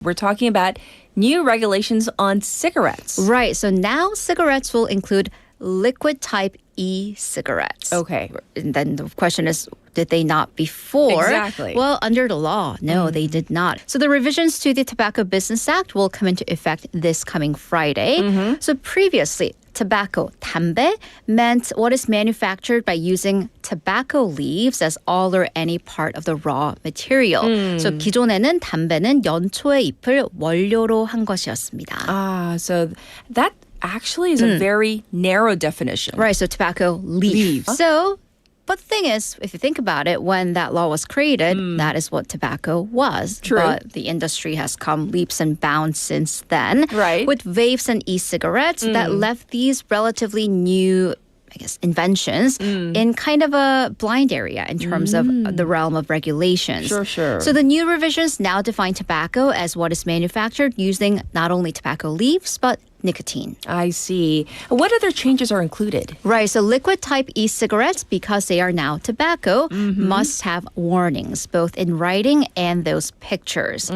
We're talking about new regulations on cigarettes. Right. So now cigarettes will include liquid type e-cigarettes. Okay. And then the question is, did they not before? Exactly. Well, under the law, no, they did not. So the revisions to the Tobacco Business Act will come into effect this coming Friday. So previously, tobacco, 담배, meant what is manufactured by using tobacco leaves as all or any part of the raw material. So 기존에는 담배는 연초의 잎을 원료로 한 것이었습니다. So that actually is a very narrow definition. Right, so tobacco leaf. But the thing is, if you think about it, when that law was created, that is what tobacco was. True. But the industry has come leaps and bounds since then. Right. With vapes and e-cigarettes that left these relatively new, I guess, inventions in kind of a blind area in terms of the realm of regulations. Sure. So the new revisions now define tobacco as what is manufactured using not only tobacco leaves, but nicotine. I see. What other changes are included? Right, so liquid type e-cigarettes, because they are now tobacco, must have warnings, both in writing and those pictures.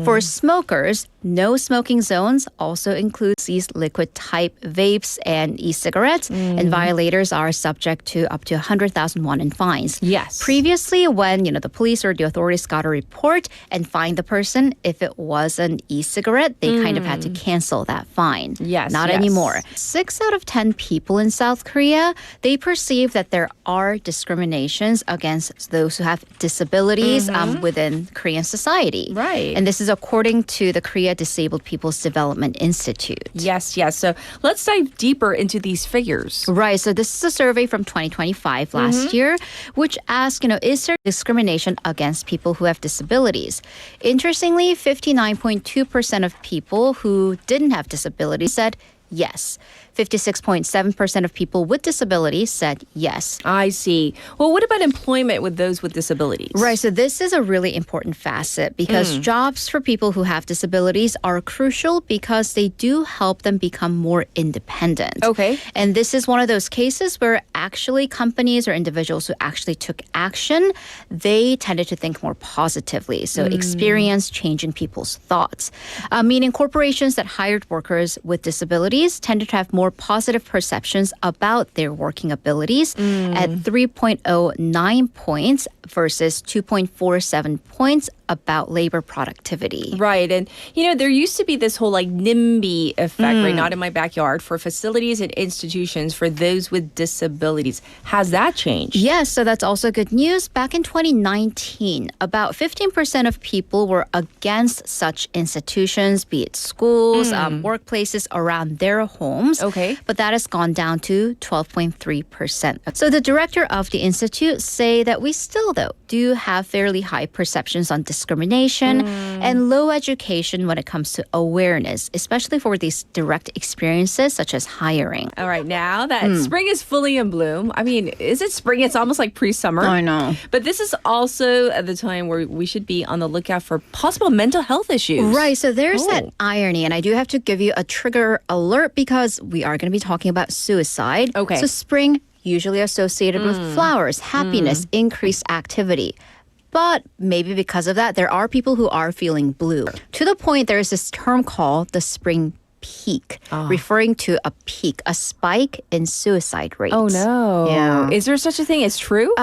For smokers, no smoking zones also includes these liquid type vapes and e-cigarettes, and violators are subject to up to 100,000 won in fines. Yes. Previously, when the police or the authorities got a report and fined the person, if it was an e-cigarette, they kind of had to cancel that fine. Yes. Not anymore. 6 out of 10 people in South Korea, they perceive that there are discriminations against those who have disabilities within Korean society. Right. And this is according to the Korea Disabled People's Development Institute. Yes. So let's dive deeper into these figures. Right. So this is a survey from 2025 last year, which asked, is there discrimination against people who have disabilities? Interestingly, 59.2% of people who didn't have disabilities said yes. 56.7% of people with disabilities said yes. I see. Well, what about employment with those with disabilities? Right, so this is a really important facet because jobs for people who have disabilities are crucial because they do help them become more independent. Okay. And this is one of those cases where actually companies or individuals who actually took action, they tended to think more positively. So experience change in people's thoughts. Meaning corporations that hired workers with disabilities tended to have more positive perceptions about their working abilities at 3.09 points versus 2.47 points about labor productivity. Right. And, there used to be this whole NIMBY effect, right? Not in my backyard, for facilities and institutions for those with disabilities. Has that changed? Yes, so that's also good news. Back in 2019, about 15% of people were against such institutions, be it schools, workplaces around their homes. Okay. But that has gone down to 12.3%. So the director of the institute say that we still, though, do have fairly high perceptions on discrimination and low education when it comes to awareness, especially for these direct experiences such as hiring. All right, now that spring is fully in bloom. I mean, is it spring? It's almost like pre-summer. I know. But this is also at the time where we should be on the lookout for possible mental health issues. Right, so there's that irony, and I do have to give you a trigger alert because we are going to be talking about suicide. Okay. So spring usually associated with flowers, happiness, increased activity. But maybe because of that, there are people who are feeling blue. To the point, there is this term called the spring peak, referring to a peak, a spike in suicide rates. Oh, no. Yeah. Is there such a thing as true?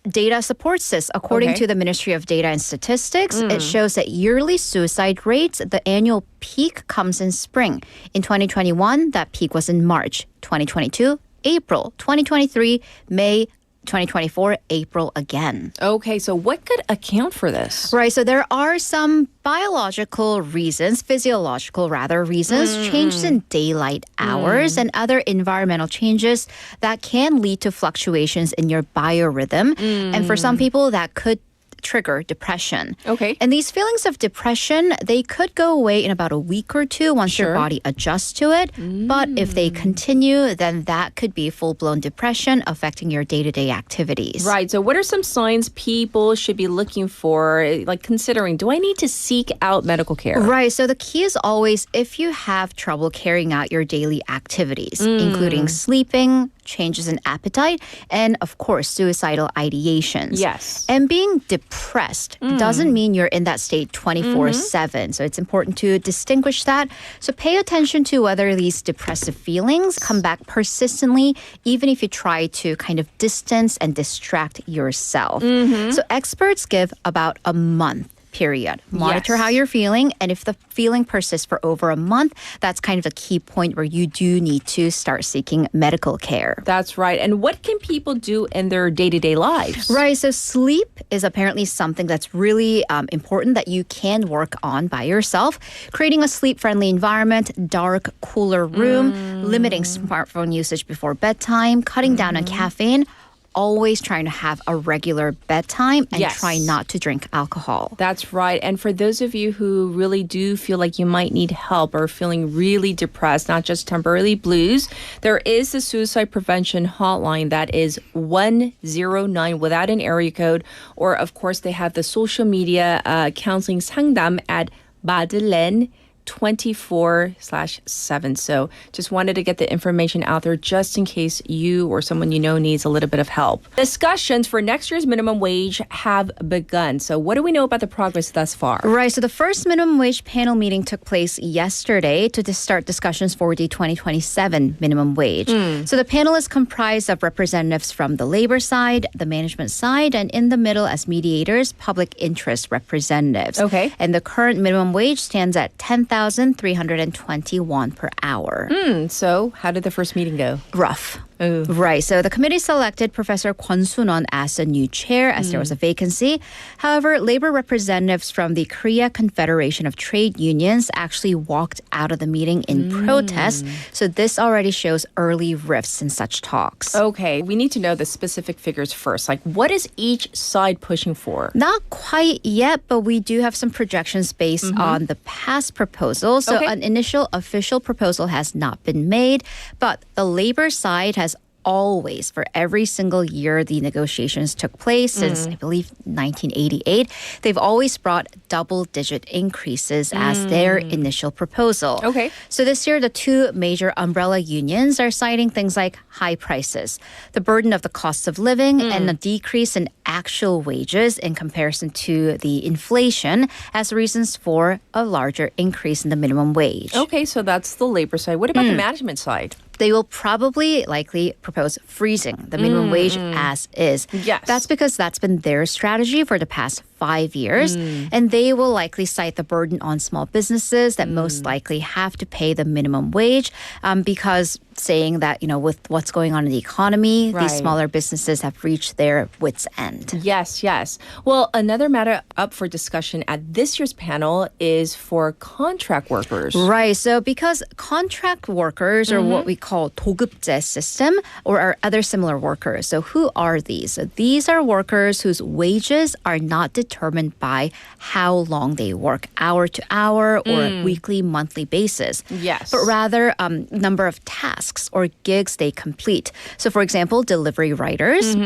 Data supports this. According to the Ministry of Data and Statistics, it shows that yearly suicide rates, the annual peak comes in spring. In 2021, that peak was in March. 2022, April. 2023, May. 2024, April again. Okay, so what could account for this? Right, so there are some biological reasons, physiological rather reasons, changes in daylight hours and other environmental changes that can lead to fluctuations in your biorhythm. And for some people, that could trigger depression. Okay. And these feelings of depression, they could go away in about a week or two once your body adjusts to it. But if they continue, then that could be full-blown depression affecting your day-to-day activities. Right. So what are some signs people should be looking for, like considering, do I need to seek out medical care? Right. So the key is always if you have trouble carrying out your daily activities, including sleeping, changes in appetite, and of course, suicidal ideations. Yes. And being depressed doesn't mean you're in that state 24/7. So it's important to distinguish that. So pay attention to whether these depressive feelings come back persistently, even if you try to kind of distance and distract yourself. So experts give about a month period. Monitor how you're feeling, and if the feeling persists for over a month, that's kind of a key point where you do need to start seeking medical care. That's right. And what can people do in their day-to-day lives? Right, so sleep is apparently something that's really important that you can work on by yourself. Creating a sleep-friendly environment, dark, cooler room, limiting smartphone usage before bedtime, cutting down on caffeine, always trying to have a regular bedtime and try not to drink alcohol. That's right. And for those of you who really do feel like you might need help or feeling really depressed, not just temporarily blues, there is the suicide prevention hotline that is 109 without an area code. Or, of course, they have the social media counseling 상담 at Madeleine 24/7. So just wanted to get the information out there just in case you or someone you know needs a little bit of help. Discussions for next year's minimum wage have begun. So what do we know about the progress thus far? Right. So the first minimum wage panel meeting took place yesterday to start discussions for the 2027 minimum wage. So the panel is comprised of representatives from the labor side, the management side, and in the middle as mediators, public interest representatives. Okay. And the current minimum wage stands at 10,321 per hour. So how did the first meeting go? Rough. Ooh. Right. So the committee selected Professor Kwon Sun-won as a new chair as there was a vacancy. However, labor representatives from the Korea Confederation of Trade Unions actually walked out of the meeting in protest. So this already shows early rifts in such talks. Okay, we need to know the specific figures first. Like, what is each side pushing for? Not quite yet, but we do have some projections based on the past proposal. So an initial official proposal has not been made, but the labor side has always, for every single year the negotiations took place since, I believe, 1988, they've always brought double-digit increases as their initial proposal. Okay. So this year, the two major umbrella unions are citing things like high prices, the burden of the cost of living, and a decrease in actual wages in comparison to the inflation as reasons for a larger increase in the minimum wage. Okay, so that's the labor side. What about the management side? They will probably likely propose freezing the minimum wage as is. Yes. That's because that's been their strategy for the past 5 years. And they will likely cite the burden on small businesses that most likely have to pay the minimum wage because saying that, you know, with what's going on in the economy, these smaller businesses have reached their wits' end. Yes, yes. Well, another matter up for discussion at this year's panel is for contract workers. Right. So because contract workers are what we call 도급제 system or are other similar workers. So who are these? So these are workers whose wages are not determined by how long they work, hour to hour or a weekly, monthly basis. Yes. But rather number of tasks or gigs they complete. So for example, delivery writers,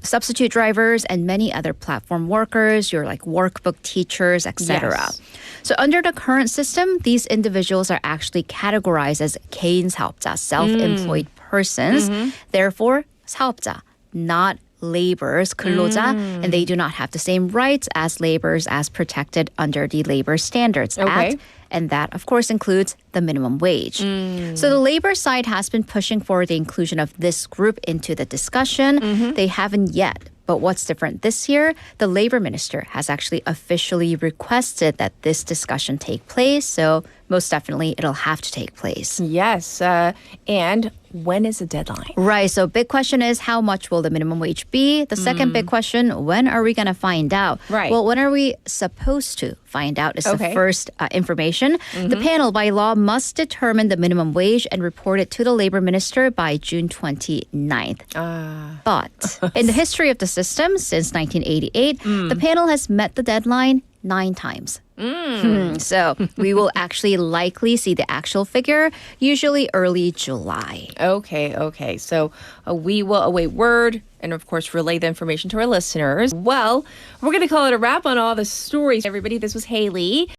substitute drivers, and many other platform workers, your like workbook teachers, etc. Yes. So under the current system, these individuals are actually categorized as 개인 사업자, self-employed persons. Therefore, 사업자, not laborers, 근로자, and they do not have the same rights as laborers as protected under the Labor Standards Act. And that, of course, includes the minimum wage. So the labor side has been pushing for the inclusion of this group into the discussion. They haven't yet. But what's different this year? The labor minister has actually officially requested that this discussion take place. So most definitely it'll have to take place. Yes. And when is the deadline? Right. So big question is how much will the minimum wage be? The second big question, when are we going to find out? Right. Well, when are we supposed to find out is the first information. The panel by law must determine the minimum wage and report it to the labor minister by June 29th. But in the history of the system since 1988, the panel has met the deadline 9 times. So we will actually likely see the actual figure, usually early July. Okay. So we will await word and, of course, relay the information to our listeners. Well, we're going to call it a wrap on all the stories. Everybody, this was Haley.